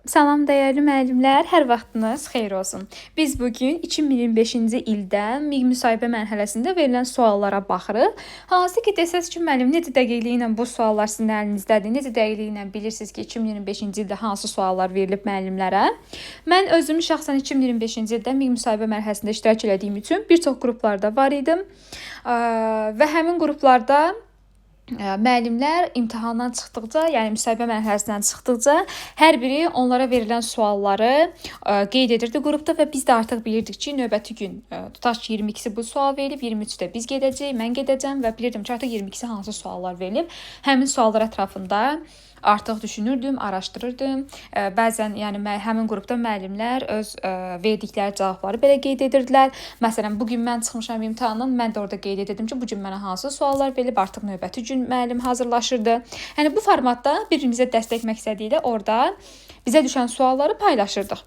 Salam dəyərli müəllimlər, hər vaxtınız xeyir olsun. Biz bugün 2025-ci ildə müsahibə mərhələsində verilən suallara baxırıq. Hansı ki, desəz ki, müəllim, necə dəqiqliyi bu suallar sizin əlinizdədir? Necə dəqiqliyi bilirsiniz ki, 2025-ci ildə hansı suallar verilib müəllimlərə? Mən özüm şəxsən 2025-ci ildə müsahibə mərhələsində iştirak etdiyim üçün bir çox qruplarda var idim və həmin qruplarda müəllimlər imtahandan çıxdıqca, yəni müsahibə mərhələsindən çıxdıqca hər biri onlara verilən sualları qeyd edirdi qrupda və biz də artıq bilirdik ki, növbəti gün tutaq ki, 22-si bu sual verilib, 23-də biz gedəcəyik, mən gedəcəm və bilirdim ki, artıq 22-si hansı suallar verilib. Həmin suallar ətrafında artıq düşünürdüm, araşdırırdım. Bəzən yəni həmin qrupda müəllimlər öz verdikləri cavabları belə qeyd edirdilər. Məsələn, bu gün mən çıxmışam imtahandan, mən də orada qeyd edirdim ki, bu gün mənə hansı suallar verilib, artıq növbəti gün müəllim hazırlaşırdı. Yəni bu formatda bir-birimizə dəstək məqsədi ilə orada bizə düşən sualları paylaşırdıq.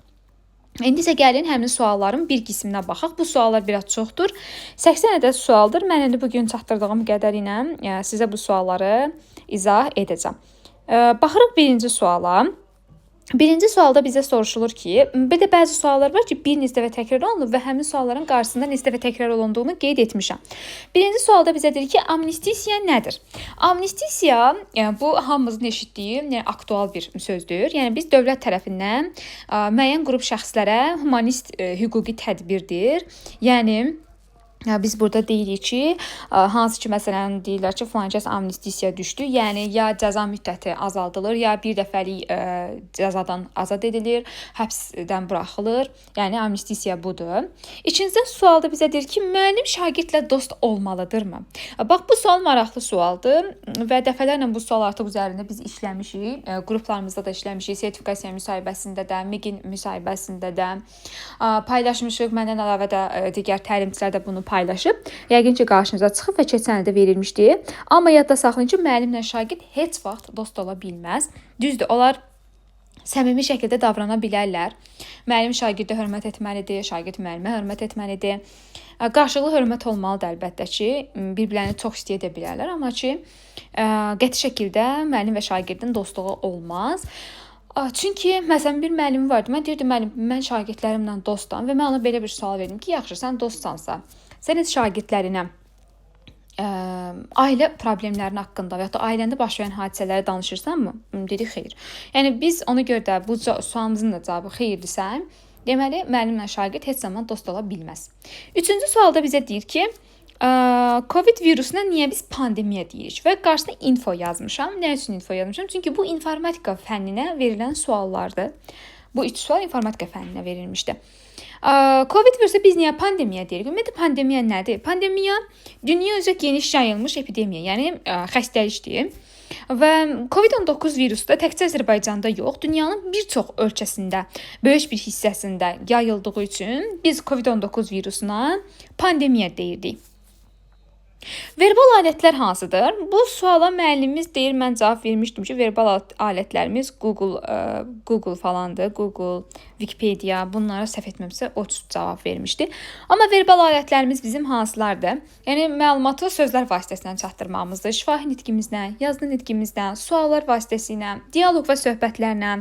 İndi isə gəlin həmin sualların bir qisminə baxaq. Bu suallar biraz çoxdur. 80 ədəd sualdır. Mən indi bugün çatdırdığım qədərilə sizə bu sualları izah edəcəm. Baxırıq birinci suala. Birinci sualda bizə soruşulur ki, bir də bəzi suallar var ki, bir neçə dəfə təkrar olunub və həmin sualların qarşısında neçə dəfə təkrar olunduğunu qeyd etmişəm. Birinci sualda bizə deyir ki, amnistisiya nədir? Amnistisiya, bu hamımızın eşitdiyi, yəni aktual bir sözdür. Yəni biz dövlət tərəfindən müəyyən qrup şəxslərə humanist hüquqi tədbirdir. Yəni biz burada deyirik ki, hansı ki, məsələn, deyirlər ki, filan kəs amnistisiya düşdü. Yəni, ya cəza müddəti azaldılır, ya bir dəfəlik cəzadan azad edilir, həbsdən buraxılır. Yəni, amnistisiya budur. İkinci sualda bizə deyir ki, müəllim şagirdlə dost olmalıdırmı? Bax, bu sual maraqlı sualdır və dəfələrlə bu sual artıq üzərində biz işləmişik. Qruplarımızda da işləmişik, sertifikasiya müsahibəsində də, MİQin müsahibəsində də paylaşmışıq. Məndən əlavə də digər təlimçilər də bunu paylaşıb. Yəqin ki, qarşınıza çıxıb və keçən ildə verilmişdi. Amma yadda saxlayın ki, müəllimlə şagird heç vaxt dost ola bilməz. Düzdür, onlar səmimi şəkildə davrana bilərlər. Müəllim şagirdə hörmət etməlidir, şagird müəllimə hörmət etməlidir. Qarşılıqlı hörmət olmalıdır əlbəttə ki, bir-birlərini çox istəyə də bilərlər, amma ki, qəti şəkildə müəllim və şagirdin dostluğu olmaz. Çünki məsələn bir müəllim vardı. Mən deyirdim, müəllim, mən şagirdlərimlə dostam və mən ona belə bir sual verdim ki, yaxşı, sən dostsansa, sən heç şagirdlərinə ailə problemlərinin haqqında və ya da ailəndə baş verən hadisələri danışırsanmı? Dedi, xeyr. Yəni biz ona görə də bu sualımızın da cavabı xeyirdirsə, deməli müəllimlə şagird heç zaman dost ola bilməz. Üçüncü sualda bizə deyir ki, Covid virusuna niyə biz pandemiya deyirik və qarşısına info yazmışam. Nə üçün info yazmışam? Çünki bu informatika fənninə verilən suallardır. Bu 3 sual informatika fənninə verilmişdi. Covid virusu biz niyə pandemiya deyirik? Ümumiyyətlə pandemiya nədir? Pandemiya dünya üzrə geniş yayılmış epidemiya, yəni xəstəlikdir. Və Covid-19 virusu da təkcə Azərbaycanda yox, dünyanın bir çox ölkəsində, böyük bir hissəsində yayıldığı üçün biz Covid-19 virusuna pandemiya deyirdik. Verbal alətlər hansıdır? Bu suala müəllimimiz deyir, mən cavab vermişdim ki, verbal alətlərimiz Google falandır, Google, Wikipedia, bunlara səhv etməmsə o cavab vermişdi. Amma verbal alətlərimiz bizim hansılardır? Yəni məlumatı sözlər vasitəsilə çatdırmamızdır. Şifahi nitqimizlə, yazılı nitqimizlə, suallar vasitəsilə, dialoq və söhbətlərlə,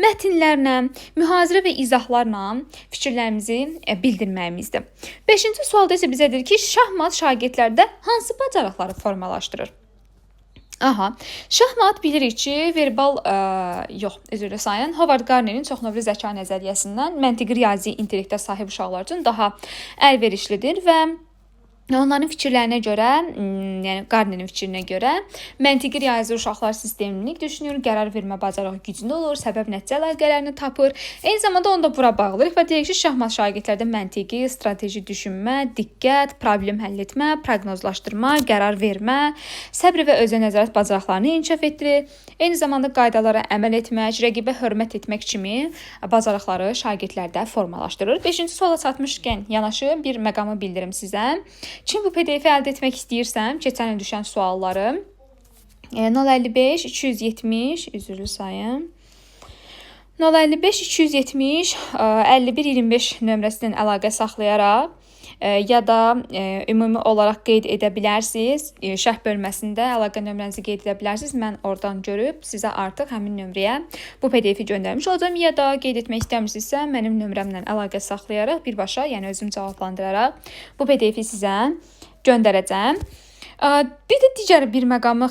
mətnlərlə, mühazirə və izahlarla fikirlərimizi bildirməyimizdir. 5-ci sualda isə bizə deyir ki, şahmat şagirdlərdə hansı bacarıqları formalaşdırır? Şahmat bilirik ki, verbal, üzrlə sayın, Howard Gardnerin çoxnövlü zəka nəzəriyyəsindən məntiqi riyazi intellektə sahib uşaqlar üçün daha əlverişlidir və onların fikirlərinə görə, yəni Gardnerin fikrinə görə, məntiqi riyazi uşaqlar sistemlilik düşünür, qərar vermə bacarığı güclü olur, səbəb-nəticə əlaqələrini tapır. Eyni zamanda onu da bura bağlayırıq və deyək ki, şahmat şagirdlərdə məntiqi, strateji düşünmə, diqqət, problem həll etmə, proqnozlaşdırma, qərar vermə, səbr və özə nəzarət bacarıqlarını inkişaf etdirir. Eyni zamanda qaydalara əməl etmək, rəqibə hörmət etmək kimi bacarıqları şagirdlərdə formalaşdırır. 5-ci suala çatmışkən yanaşı bir məqamı bildirim sizə. Kim bu PDF-i əldə etmək istəyirsəm, keçən il düşən sualları 055 270, üzrlü sayım, 055 270 51 25 nömrəsindən əlaqə saxlayaraq ya da ümumi olaraq qeyd edə bilərsiniz. Şərh bölməsində əlaqə nömrənizi qeyd edə bilərsiniz. Mən oradan görüb sizə artıq həmin nömrəyə bu PDF-i göndərmiş olacağam. Ya da qeyd etmək istəmirsinizsə, mənim nömrəmlə əlaqə saxlayaraq birbaşa, yəni özüm cavablandıraraq bu PDF-i sizə göndərəcəm. Bir də digər bir məqamı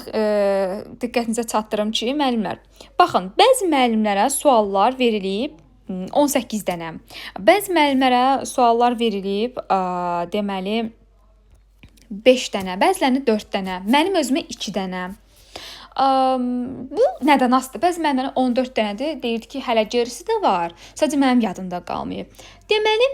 diqqətinizə çatdırım ki, müəllimlər, baxın, bəzi müəllimlərə suallar verilib 18 dənə. Bəzi müəllimlərə suallar verilib, deməli 5 dənə, bəzilərini 4 dənə, mənim özümə 2 dənə. Bu nədən asılıdır? Bəzi müəllimlərə 14 dənədir, deyirdi ki, hələ gerisi də var, sadəcə mənim yadımda qalmayıb. Deməli,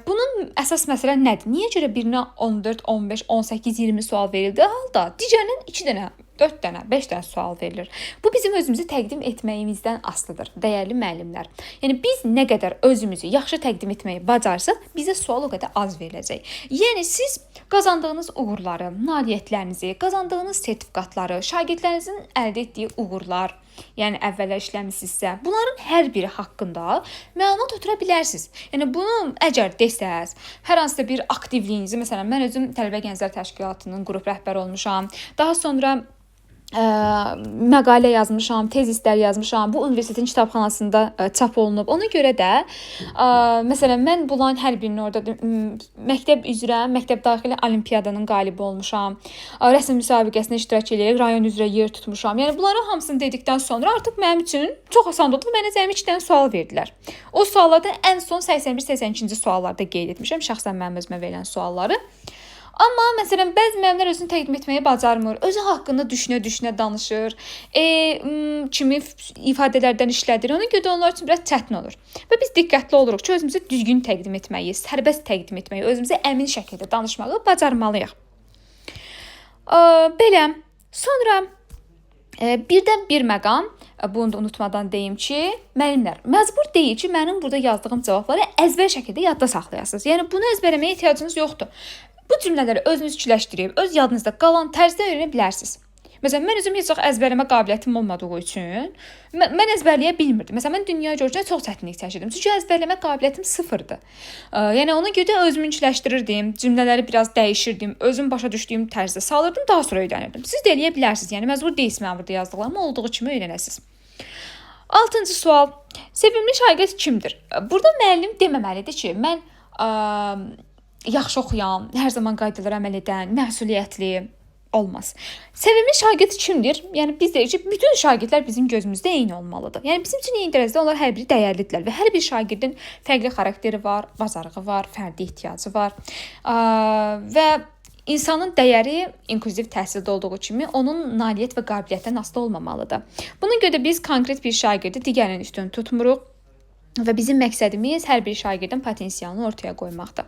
bunun əsas məsələ nədir? Niyə görə birinə 14, 15, 18, 20 sual verildi halda digərinə 2 dənə, 4 dənə, 5 dənə sual verilir? Bu bizim özümüzü təqdim etməyimizdən asılıdır, dəyərli müəllimlər. Yəni biz nə qədər özümüzü yaxşı təqdim etməyi bacarsaq, bizə sual o qədər az veriləcək. Yəni siz qazandığınız uğurları, nailiyyətlərinizi, qazandığınız sertifikatları, şagirdlərinizin əldə etdiyi uğurlar, yəni əvvəllər işləmisinizsə, bunların hər biri haqqında məlumat ötürə bilərsiniz. Yəni bunu əgər desəz, hər hansısa bir aktivliyinizi, məsələn, mən özüm Tələbə Gənclər Təşkilatının qrup rəhbəri olmuşam. Daha sonra məqalə yazmışam, tezislər yazmışam. Bu universitetin kitabxanasında çap olunub. Ona görə də məsələn mən bunların hər birini orada məktəb üzrə, məktəb daxili olimpiyadanın qalibi olmuşam. Rəsm müsabiqəsində iştirak edərək rayon üzrə yer tutmuşam. Yəni bunların hamısını dedikdən sonra artıq mənim üçün çox asan oldu. Mənə cəmi 2 dənə sual verdilər. O suallarda ən son 81-82-ci suallarda qeyd etmişəm, şəxsən mənim özümə verilən sualları. Amma məsələn bəzi müəllimlər özünü təqdim etməyi bacarmır. Özü haqqında düşünə-düşünə danışır. Kimi ifadələrdən işlədir. Ona görə də onlar üçün biraz çətin olur. Və biz diqqətli oluruq ki, özümüzü düzgün təqdim etməyi, sərbəst təqdim etməyi, özümüzə əmin şəkildə danışmağı bacarmalıyıq. Belə. Sonra birdən bir məqam, bunu da unutmadan deyim ki, müəllimlər, məcbur deyil ki, mənim burada yazdığım cavabları əzbər şəkildə yadda saxlayasınız. Yəni bunu əzbərləməyə ehtiyacınız yoxdur. Bu cümlələri özünüz küçələşdirib, öz yadınızda qalan tərzdə öyrənə bilərsiniz. Məsələn, mən özüm heç vaxt əzbərləmə qabiliyyətim olmadığı üçün mən əzbərləyə bilmirdim. Məsələn, mən dünya görüşünə çox çətinlik çəkirdim. Çünki əzbərləmə qabiliyyətim sıfırdır. Yəni ona görə də özümü küçələşdirirdim, cümlələri biraz dəyişirdim, özüm başa düşdüyüm tərzdə salırdım, daha sonra öyrənirdim. Siz də eləyə bilərsiniz. Yəni məcbur deyilsiniz mən burada yazdıqlarımı olduğu kimi öyrənəsiniz. 6-cı sual. Sevimli şagird kimdir? Burada müəllim deməməlidir ki, mən yaxşı oxuyan, hər zaman qaydalara əməl edən, məsuliyyətli olmaz. Sevimli şagird kimdir? Yəni biz deyirik ki, bütün şagirdlər bizim gözümüzdə eyni olmalıdır. Yəni bizim üçün eyni dərəcədə onlar hər biri dəyərlidirlər və hər bir şagirdin fərqli xarakteri var, bacarığı var, fərdi ehtiyacı var. Və insanın dəyəri inklüziv təhsildə olduğu kimi onun nailiyyət və qabiliyyətdən asılı olmamalıdır. Buna görə də biz konkret bir şagirdi digərinin üstün tutmuruq. Və bizim məqsədimiz hər bir şagirdin potensialını ortaya qoymaqdır.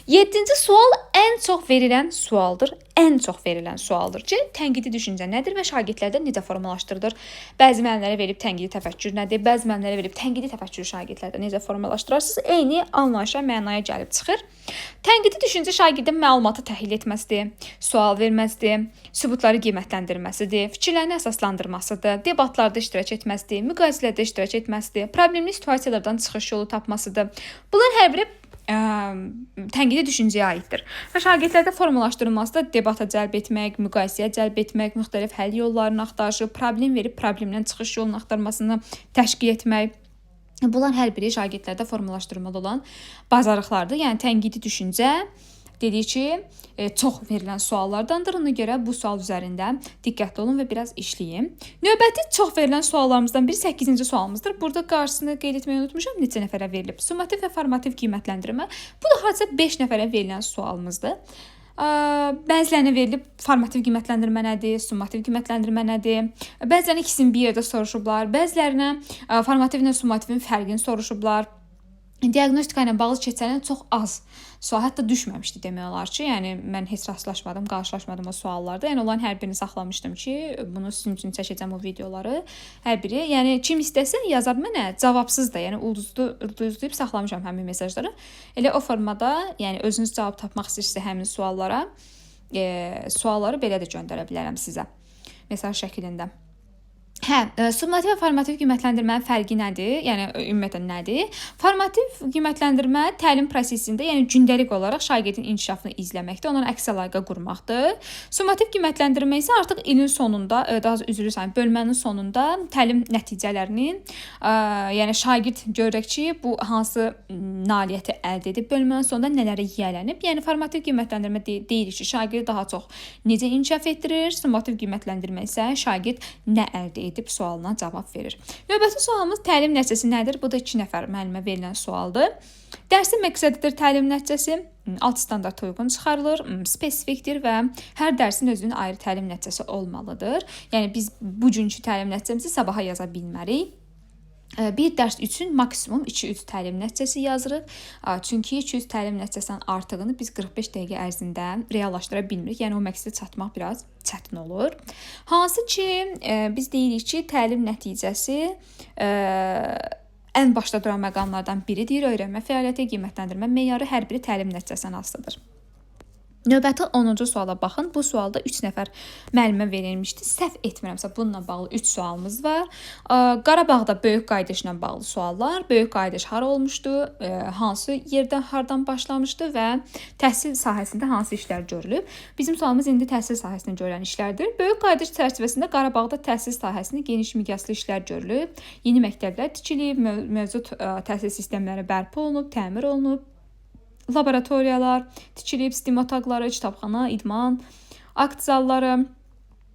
7-ci sual ən çox verilən sualdır. Ən çox verilən sualdır ki, tənqidi düşüncə nədir və şagirdlərdə necə formalaşdırılır? Bəzi müəllimlərə verib tənqidi təfəkkür nədir? Bəzi müəllimlərə verib tənqidi təfəkkürü şagirdlərdə necə formalaşdırırsınız? Eyni anlayışa, mənaya gəlib çıxır. Tənqidi düşüncə şagirdin məlumatı təhlil etməsidir, sual verməsidir, sübutları qiymətləndirməsidir, fikirlərini əsaslandırmasıdır, debatlarda iştirak etməsidir, müqayisələrdə iştirak etməsidir, problemli situasiyalardan çıxış yolu tapmasıdır. Bunlar hər biri tənqidi düşüncəyə aiddir. Və şagirdlərdə formalaşdırılması da debata cəlb etmək, müqayisəyə cəlb etmək, müxtəlif həll yollarını axtarışı, problem verib problemdən çıxış yolunu axtarmasını təşkil etmək. Bunlar hər biri şagirdlərdə formalaşdırılmalı olan bacarıqlardır. Yəni tənqidi düşüncə dedik ki, çox verilən suallardandır. Ona görə bu sual üzərində diqqətli olun və biraz işləyin. Növbəti çox verilən suallarımızdan biri 8-ci sualımızdır. Burada qarşısını qeyd etməyi unutmuşam. Neçə nəfərə verilib? Summativ və formativ qiymətləndirmə. Bu da hardasa 5 nəfərə verilən sualımızdır. Bəzilərinə verilib formativ qiymətləndirmə nədir, summativ qiymətləndirmə nədir? Bəzilərinə ikisini bir yerdə soruşublar. Bəzilərinə formativlə summativin fərqini soruşublar. Diaqnostika ilə bağlı keçənən çox az sual, hətta düşməmişdi demək olar ki, yəni mən heç rastlaşmadım, qarşılaşmadım o suallarda. Yəni onların hər birini saxlamışdım ki, bunu sizin üçün çəkəcəm o videoları. Hər biri, yəni kim istəsə yazar mənə, cavabsız da, yəni ulduzlayıb saxlamışam həmin mesajları. Elə o formada, yəni özünüz cavab tapmaq istəyirsinizsə həmin suallara, sualları belə də göndərə bilərəm sizə mesaj şəklində. Summativ və formativ qiymətləndirmənin fərqi nədir? Yəni ümumiyyətlə nədir? Formativ qiymətləndirmə təlim prosesində, yəni gündəlik olaraq şagirdin inkişafını izləməkdir, onlara əks əlaqə qurmaqdır. Summativ qiymətləndirmə isə artıq ilin sonunda, daha doğrusu üzr istəyirəm, bölmənin sonunda təlim nəticələrini, yəni şagird görək ki, bu hansı nailiyyəti əldə edib, bölmənin sonunda nələrə yiyələnib. Yəni formativ qiymətləndirmə deyirik ki, şagird daha çox necə inkişaf etdirir, summativ qiymətləndirmə isə şagird nə əldə edib sualına cavab verir. Növbəti sualımız təlim nəticəsi nədir? Bu da 2 nəfər müəllimə verilən sualdır. Dərsin məqsədidir təlim nəticəsi. Alt standarta uyğun çıxarılır, spesifikdir və hər dərsin özünün ayrı təlim nəticəsi olmalıdır. Yəni biz bugünkü təlim nəticəmizi sabaha yaza bilmərik. Bir dərs üçün maksimum 2-3 təlim nəticəsi yazırıq. Çünki 2-3 təlim nəticəsindən artığını biz 45 dəqiqə ərzində reallaşdıra bilmirik. Yəni o məqsədə çatmaq biraz çətin olur. Hansı ki, biz deyirik ki, təlim nəticəsi ən başda duran məqamlardan biridir. Öyrənmə fəaliyyəti, qiymətləndirmə meyarı hər biri təlim nəticəsindən asılıdır. Növbəti 10-cu suala baxın. Bu sualda 3 nəfər müəllimə verilmişdi. Səhv etmirəmsə bununla bağlı 3 sualımız var. Qarabağda böyük qayıdışla bağlı suallar. Böyük qayıdış hara olmuşdu? Hansı yerdən hardan başlamışdı və təhsil sahəsində hansı işlər görülüb? Bizim sualımız indi təhsil sahəsində görülən işlərdir. Böyük qayıdış çərçivəsində Qarabağda təhsil sahəsində geniş miqyaslı işlər görülüb. Yeni məktəblər tikilib, mövcud təhsil sistemləri bərpa olunub, təmir olunub. Laboratoriyalar tikilib, STEM otaqları, kitabxana, idman, akt zalları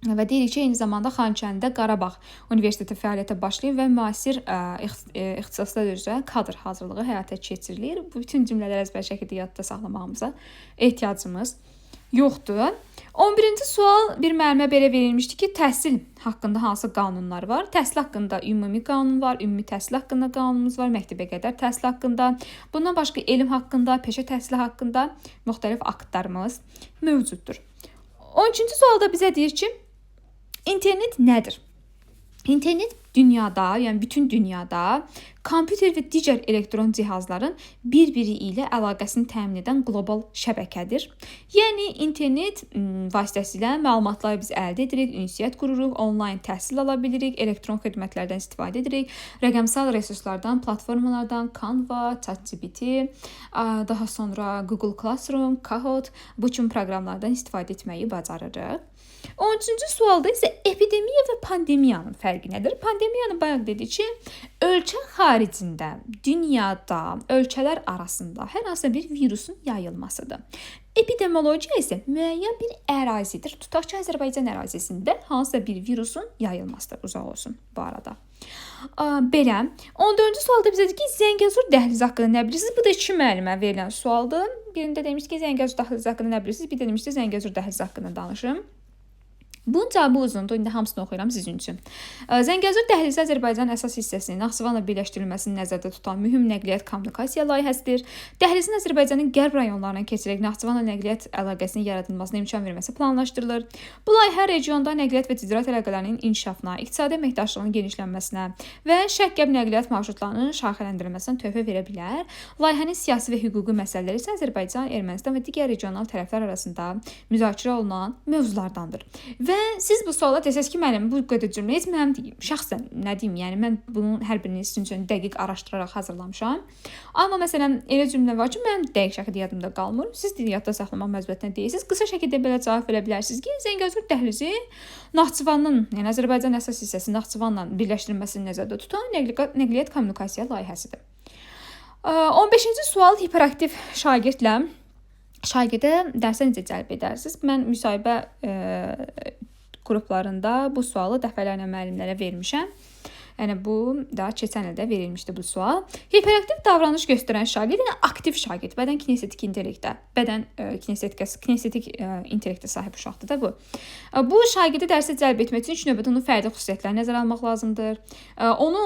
və deyirik ki, eyni zamanda Xankəndidə Qarabağ Universiteti fəaliyyətə başlayıb və müasir ixtisaslar üzrə kadr hazırlığı həyata keçirilir. Bu bütün cümlələri əzbər şəkildə yadda saxlamağımıza ehtiyacımız yoxdur. 11-ci sual bir müəllimə belə verilmişdi ki, təhsil haqqında hansı qanunlar var? Təhsil haqqında ümumi qanun var, ümumi təhsil haqqında qanunumuz var, məktəbə qədər təhsil haqqında. Bundan başqa elm haqqında, peşə təhsili haqqında müxtəlif aktlarımız mövcuddur. 12-ci sualda bizə deyir ki, internet nədir? İnternet dünyada, yəni bütün dünyada kompüter və digər elektron cihazların bir-biri ilə əlaqəsini təmin edən qlobal şəbəkədir. Yəni internet vasitəsilə məlumatları biz əldə edirik, ünsiyyət qururuq, onlayn təhsil ala bilirik, elektron xidmətlərdən istifadə edirik, rəqəmsal resurslardan, platformalardan, Canva, ChatGPT, daha sonra Google Classroom, Kahoot bu kimi proqramlardan istifadə etməyi bacarırıq. 13-cü sualda isə epidemiya və pandemiyanın fərqi nədir? Pandemiyanı bayaq dedik ki, ölkə xaricində, dünyada, ölkələr arasında hər hansı bir virusun yayılmasıdır. Epidemiologiya isə müəyyən bir ərazidir. Tutaq ki, Azərbaycan ərazisində hansısa bir virusun yayılmasıdır. Uzaq olsun bu arada. Belə. 14-cü sualda bizə deyir ki, Zəngəzur dəhlizi haqqında nə bilirsiniz? Bu da 2 müəllimə verilən sualdır. Birində demiş ki, Zəngəzur dəhlizi haqqında nə bilirsiniz? Bir də demiş ki, Zəngəzur dəhlizi haqqında danışım. Bunun cavabı uzundur. İndi hamısını oxuyuram sizin üçün. Zəngəzur dəhlizi Azərbaycanın əsas hissəsinin Naxçıvanla birləşdirilməsini nəzərdə tutan mühüm nəqliyyat kommunikasiya layihəsidir. Dəhlizin Azərbaycanın qərb rayonlarına keçərək Naxçıvanla nəqliyyat əlaqəsinin yaradılmasına imkan verməsi planlaşdırılır. Bu layihə regionda nəqliyyat və ticarət əlaqələrinin inkişafına, iqtisadi əməkdaşlığın genişlənməsinə və şərq-qərb nəqliyyat marşrutlarının şaxələndirilməsinə töhfə verə bilər. Layihənin siyasi və hüquqi məsələləri isə Azərbaycan, Ermənistan və digər regional tərəflər arasında müzakirə olunan mövzulardandır. Və siz bu suala desəz ki, müəllim, bu qədər cümlə heç mənim deyim. Şəxsən nə deyim? Yəni mən bunun hər birini sizin üçün dəqiq araşdıraraq hazırlamışam. Amma məsələn elə cümlə var ki, mənim dəqiq şəkildə yadımda qalmır. Siz də yadda saxlamaq məcburiyyətində deyilsiniz. Qısa şəkildə belə cavab verə bilərsiniz ki, Zəngəzur dəhlizi Naxçıvanın, yəni Azərbaycan əsas hissəsi Naxçıvanla birləşdirilməsini nəzərdə tutan nəqliyyat kommunikasiya layihəsidir. 15-ci sual hiperaktiv şagirdə dərsə necə cəlb edərsiniz? Mən müsahibə qruplarında bu sualı dəfələrlə müəllimlərə vermişəm. Yəni bu da keçən ildə verilmişdi bu sual. Hiperaktiv davranış göstərən şagird, yəni aktiv şagird, bədən kinestetik intellektə, kinestetik intellektə sahib uşaqdır da bu. Bu şagirdi dərsə cəlb etmək üçün ilk növbədə onun fərdi xüsusiyyətlərini nəzərə almaq lazımdır. Onu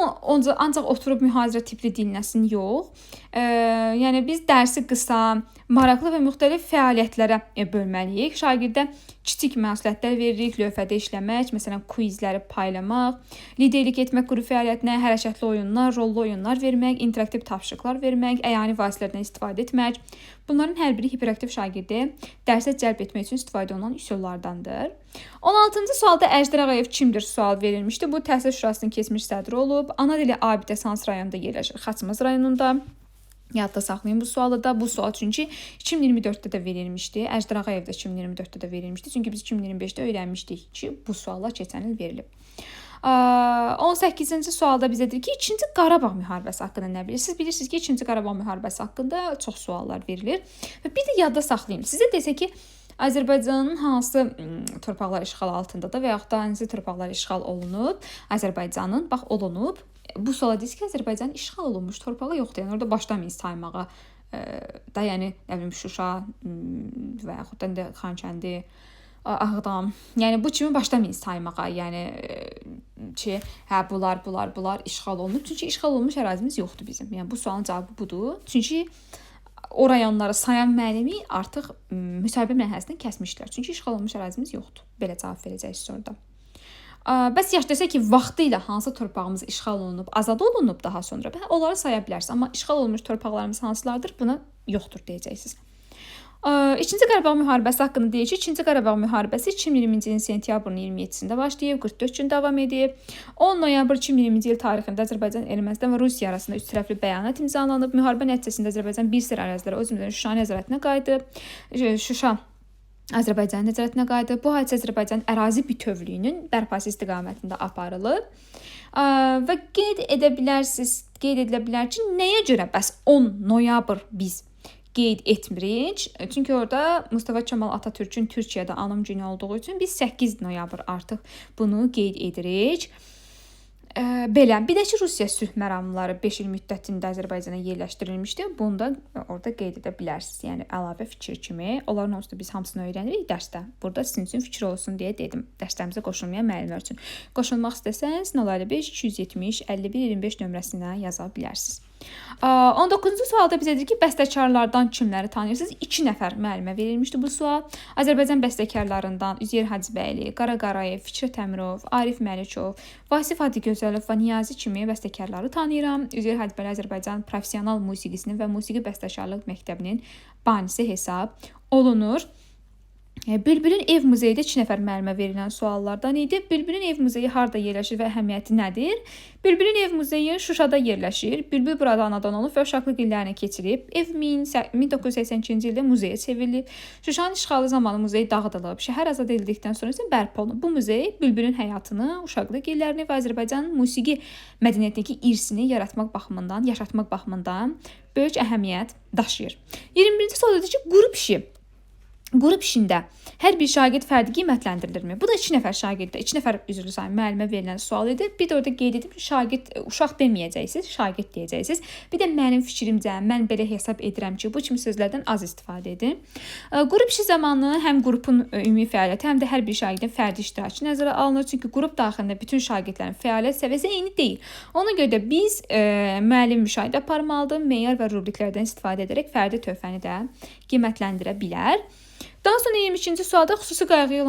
ancaq oturub mühazirə tipli dinləsin yox. Yəni biz dərsi qısa, maraqlı və müxtəlif fəaliyyətlərə bölməliyik. Şagirdə kiçik məsuliyyətlər veririk, lövhədə işləmək, məsələn, quizləri paylamaq, liderlik etmək, qrup fəaliyyətinə, hərəkətli oyunlar, rollu oyunlar vermək, interaktiv tapşırıqlar vermək, əyani vasitələrdən istifadə etmək. Bunların hər biri hiperaktiv şagirdi dərsə cəlb etmək üçün istifadə olunan üsullardandır. 16-cı sualda Əjdər Ağayev kimdir sual verilmişdi. Bu Təhsil Şurasının keçmiş sədri olub. Ana dili abidəsi hansı rayonda yerləşir? Xaçmaz rayonunda. Yadda saxlayın bu sualı da. Bu sual çünki 2024-də də verilmişdi. Əjdər Ağayev də 2024-də də verilmişdi. Çünki biz 2025-də öyrənmişdik ki, bu suallar keçən il verilib. 18-ci sualda bizə deyir ki, 2-ci Qarabağ müharibəsi haqqında nə bilirsiniz? Bilirsiniz ki, 2-ci Qarabağ müharibəsi haqqında çox suallar verilir. Və bir də yadda saxlayın. Sizə desə ki, Azərbaycanın hansı torpaqlar işğal altındadır və yaxud da hansı torpaqlar işğal olunub? Azərbaycanın, bax, olunub. Bu suala deyir ki, Azərbaycanın işğal olunmuş torpağı yoxdur. Yəni orada başlamayın saymağa. Da yəni, nə bilim, Şuşa və yaxud da Xankəndi, Ağdam. Yəni bu kimi başlamayın saymağa. Yəni ki, hə bunlar işğal olunub. Çünki işğal olunmuş ərazimiz yoxdur bizim. Yəni bu sualın cavabı budur. Çünki o rayonları sayan müəllimi artıq müsahibə mərhələsindən kəsmişlər. Çünki işğal olunmuş ərazimiz yoxdur. Belə cavab verəcəksiniz orada. Bəs yaş desək ki, vaxtı ilə hansı torpağımız işğal olunub, azad olunub daha sonra, onları saya bilərsiniz. Amma işğal olunmuş torpaqlarımız hansılardır? Buna yoxdur deyəcəksiniz. 2-ci Qarabağ müharibəsi haqqında deyək ki, 2-ci Qarabağ müharibəsi 2020-ci ilin sentyabrın 27-sində başlayıb, 44 gün davam edib. 10 noyabr 2020-ci il tarixində Azərbaycan, Ermənistan və Rusiya arasında üç tərəfli bəyanat imzalanıb. Müharibə nəticəsində Azərbaycan bir sıra ərazilərə, o cümlədən Şuşa nəzarətinə qayıdıb. Şuşa Azərbaycanın nəzarətinə qayıdıb. Bu hadisə Azərbaycanın ərazi bütövlüyünün bərpası istiqamətində aparılıb. Və qeyd edilə bilər ki, nəyə görə bəs 10 noyabr biz qeyd etmirik? Çünki orada Mustafa Kemal Atatürkün Türkiyədə anım günü olduğu üçün biz 8 noyabr artıq bunu qeyd edirik. Belə, bir də ki, Rusiya sülh məramları 5 il müddətində Azərbaycana yerləşdirilmişdi. Bunu da orada qeyd edə bilərsiniz. Yəni, əlavə fikir kimi. Onların onsuz da biz hamısını öyrənirik dərsdə. Burada sizin üçün fikir olsun deyə dedim. Dərslərimizə qoşulmayan müəllimlər üçün. Qoşulmaq istəsəniz 055 270 51 25 nömrəsinə yaza bilərsiniz. 19-cu sualda bizə deyir ki, bəstəkarlardan kimləri tanıyırsınız? 2 nəfər müəllimə verilmişdi bu sual. Azərbaycan bəstəkarlarından Üzeyir Hacıbəyli, Qara Qarayev, Fikrət Əmirov, Arif Məlikov, Vasif Adıgözəlov və Niyazi kimi bəstəkarları tanıyıram. Üzeyir Hacıbəyli Azərbaycan professional musiqisinin və musiqi bəstəkarlıq məktəbinin banisi hesab olunur. Bülbülün ev muzeyi də 2 nəfər müəllimə verilən suallardan idi. Bülbülün ev muzeyi harda yerləşir və əhəmiyyəti nədir? Bülbülün ev muzeyi Şuşada yerləşir. Bülbül burada anadan olub və uşaqlıq illərini keçirib. Ev 1982-ci ildə muzeyə çevrilib. Şuşanın işğalı zamanı muzey dağıdılıb. Şəhər azad edildikdən sonra isə bərpa olunub. Bu muzey Bülbülün həyatını, uşaqlıq illərini və Azərbaycanın musiqi mədəniyyətindəki irsini yaratmaq baxımından, yaşatmaq baxımından böyük əhəmiyyət daşıyır. 21-ci sualda deyir ki, qrup işi. Qrup işində hər bir şagird fərdi qiymətləndirilirmi? Bu da 2 nəfər şagirddə, 2 nəfər müəllimə verilən sual idi. Bir də orada qeyd edib şagird, uşaq deməyəcəksiniz, şagird deyəcəksiniz. Bir də mənim fikrimcə, mən belə hesab edirəm ki, bu kimi sözlərdən az istifadə edin. Qrup işi zamanı həm qrupun ümumi fəaliyyəti, həm də hər bir şagirdin fərdi iştirakı nəzərə alınır. Çünki qrup daxilində bütün şagirdlərin fəaliyyət səviyyəsi eyni deyil. Ona görə də biz müəllim müşahidə aparmalıdır, meyar və rubriklərdən istifadə edərək fərdi töhfəni də qiymətləndirə bilər. Daha sonra 22-ci sualda xüsusi qayğıya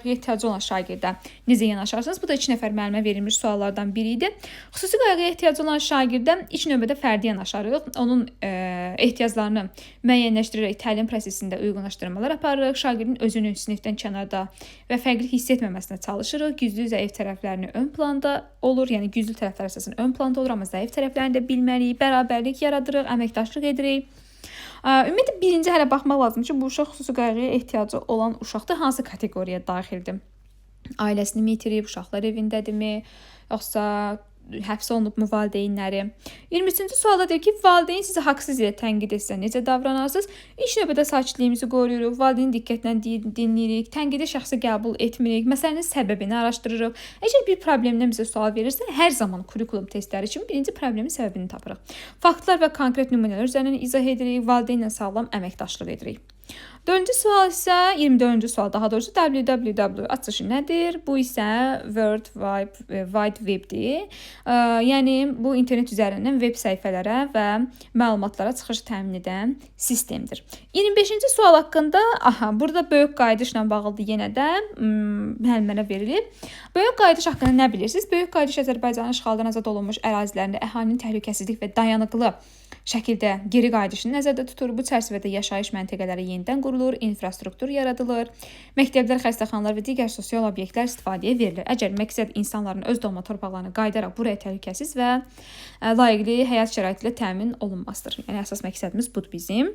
ehtiyacı olan şagirdə necə yanaşarsınız? Bu da 2 nəfər müəllimə verilmiş suallardan biri idi. Xüsusi qayğıya ehtiyacı olan şagirdə ilk növbədə fərdi yanaşarıq. Onun ehtiyaclarını müəyyənləşdirərək təlim prosesində uyğunlaşdırmalar aparırıq. Şagirdin özünü sinifdən kənarda və fərqli hiss etməməsinə çalışırıq. Güclü, zəif tərəflərini ön planda olur. Yəni güclü tərəflər əsasən ön planda olur, amma zəif tərəflərini də bilməliyik. Bərabərlik yaradırıq, əməkdaşlıq edirik. Ümumiyyətlə, birinci hələ baxmaq lazım ki, bu uşaq xüsusi qayğıya ehtiyacı olan uşaqdır, hansı kateqoriyaya daxildir? Ailəsini mi itirib, uşaqlar evindədirmi, yoxsa həbs olunub mu valideynləri? 23-cü sualda deyir ki, valideyn sizi haqsız yerə tənqid etsə necə davranarsınız? İlk növbədə sakitliyimizi qoruyuruq, valideyni diqqətlə dinləyirik, tənqidi şəxsi qəbul etmirik, məsələnin səbəbini araşdırırıq. Əgər bir problemdən bizə sual verirsə, hər zaman kurikulum testləri kimi birinci problemin səbəbini tapırıq. Faktlar və konkret nümunələr üzərindən izah edirik, valideynlə sağlam əməkdaşlıq edirik. 4-cü sual isə 24-cü sual, daha doğrusu www açışı nədir? Bu isə World Wide Web-dir. Yəni bu internet üzərindən veb səhifələrə və məlumatlara çıxış təmin edən sistemdir. 25-ci sual haqqında, burada böyük qayıdışla bağlı yenə də müəllimlərə verilib. Böyük qayıdış haqqında nə bilirsiniz? Böyük qayıdış Azərbaycanın işğaldan azad olunmuş ərazilərində əhalinin təhlükəsizlik və dayanıqlı şəkildə geri qayıdışını nəzərdə tutur. Bu çərçivədə yaşayış məntəqələri yenidən qurulur, infrastruktur yaradılır, məktəblər, xəstəxanalar və digər sosial obyektlər istifadəyə verilir. Əgər məqsəd insanların öz doğma torpaqlarına qayıdaraq buraya təhlükəsiz və layiqli həyat şəraiti ilə təmin olunmasıdır. Yəni əsas məqsədimiz budur bizim.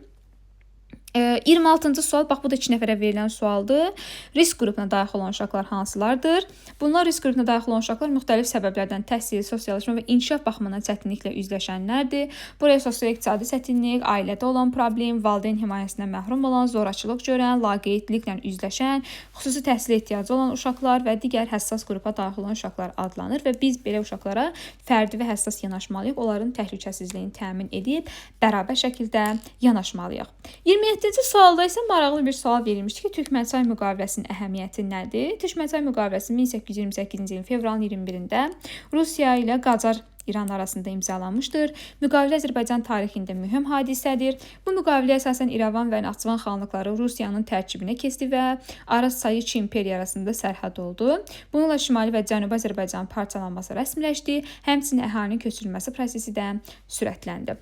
26-cı sual, bax bu da 2 nəfərə verilən sualdır. Risk qrupuna daxil olan uşaqlar hansılardır? Bunlar risk qrupuna daxil olan uşaqlar müxtəlif səbəblərdən təhsil, sosiallaşma və inkişaf baxımından çətinliklə üzləşənlərdir. Buraya sosio-iqtisadi çətinlik, ailədə olan problem, valideyn himayəsindən məhrum olan, zorakılıq görən, laqeydliklə üzləşən, xüsusi təhsilə ehtiyacı olan uşaqlar və digər həssas qrupa daxil olan uşaqlar adlanır və biz belə uşaqlara fərdi və həssas yanaşmalıyıq. Onların təhlükəsizliyini təmin edib bərabər şəkildə yanaşmalıyıq. 27-ci sualda isə maraqlı bir sual verilmişdi ki, Türkmənçay müqaviləsinin əhəmiyyəti nədir? Türkmənçay müqaviləsi 1828-ci ilin fevralın 21-də Rusiya ilə Qacar İran arasında imzalanmışdır. Müqavilə Azərbaycan tarixində mühüm hadisədir. Bu müqavilə əsasən İrəvan və Naxçıvan xanlıqları Rusiyanın tərkibinə keçdi və Araz Çayı İki imperiya arasında sərhəd oldu. Bununla Şimali və Cənubi Azərbaycanın parçalanması rəsmiləşdi. Həmçinin əhalinin köçürülməsi prosesi də sürətləndi.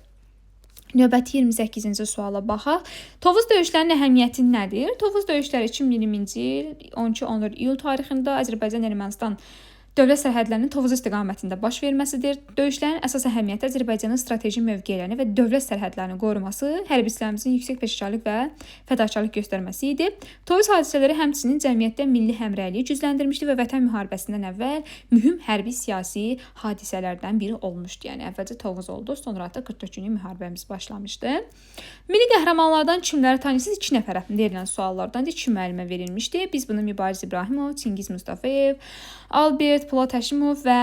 Növbəti 28-ci suala baxaq. Tovuz döyüşlərinin əhəmiyyəti nədir? Tovuz döyüşləri 2020-ci il 12-14 iyul tarixində Azərbaycan-Ermənistan dövlət sərhədlərinin Tovuz istiqamətində baş verməsidir. Döyüşlərin əsas əhəmiyyəti Azərbaycanın strateji mövqelərini və dövlət sərhədlərinin qoruması, hərbiçilərimizin yüksək peşəkarlıq və fədakarlıq göstərməsi idi. Tovuz hadisələri həmçinin cəmiyyətdə milli həmrəyliyi gücləndirmişdi və Vətən müharibəsindən əvvəl mühüm hərbi siyasi hadisələrdən biri olmuşdu. Yəni əvvəlcə Tovuz oldu, sonra da 44 günlük müharibəmiz başlamışdı. Milli qəhrəmanlardan kimləri tanıyırsınız? 2 nəfərə verilən suallardan 2 müəllimə verilmişdi. Biz bunu Mübariz İbrahimov, Çingiz Mustafayev, Albert Polad Həşimov və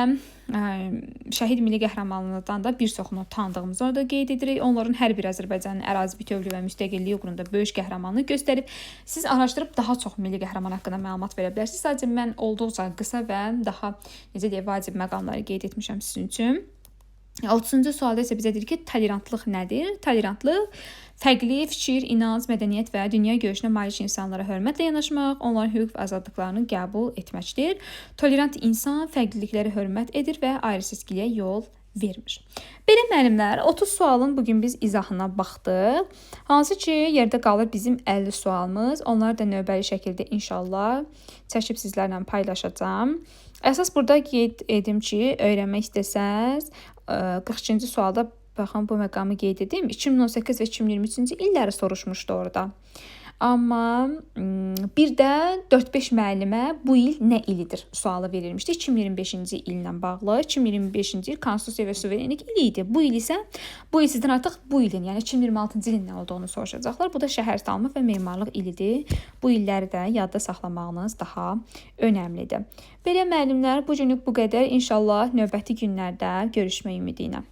şəhid milli qəhrəmanlardan da bir çoxunu tanıdığımızı orada qeyd edirik. Onların hər biri Azərbaycanın ərazi bütövlüyü və müstəqilliyi uğrunda böyük qəhrəmanlıq göstərib. Siz araşdırıb daha çox milli qəhrəman haqqında məlumat verə bilərsiniz. Sadəcə mən olduqca qısa və daha vacib məqamları qeyd etmişəm sizin üçün. 30-cu sualda isə bizə deyir ki, tolerantlıq nədir? Tolerantlıq fərqli fikir, inanc, mədəniyyət və dünya görüşünə malik insanlara hörmətlə yanaşmaq, onların hüquq və azadlıqlarını qəbul etməkdir. Tolerant insan fərqliliklərə hörmət edir və ayrı-seçkiliyə yol vermir. Belə müəllimlər, 30 sualın bugün biz izahına baxdıq. Hansı ki, yerdə qalır bizim 50 sualımız. Onları da növbəli şəkildə inşallah çəkib sizlərlə paylaşacağam. Əsas burada qeyd edim ki, öyrənmək istəsəz, 42-ci sualda baxın bu məqamı qeyd edim. 2018 və 2023-cü illəri soruşmuşdu orada. Amma bir də 4-5 müəllimə bu il nə ilidir sualı verilmişdi. 2025-ci illə bağlı. 2025-ci il Konstitusiya və suverenlik ili idi. Bu il isə sizdən artıq bu ilin, yəni 2026-cı ilin nə olduğunu soruşacaqlar. Bu da şəhərsalma və memarlıq ilidir. Bu illəri də yadda saxlamağınız daha önəmlidir. Belə müəllimlər, bu günlük bu qədər. İnşallah növbəti günlərdə görüşmək ümidi ilə.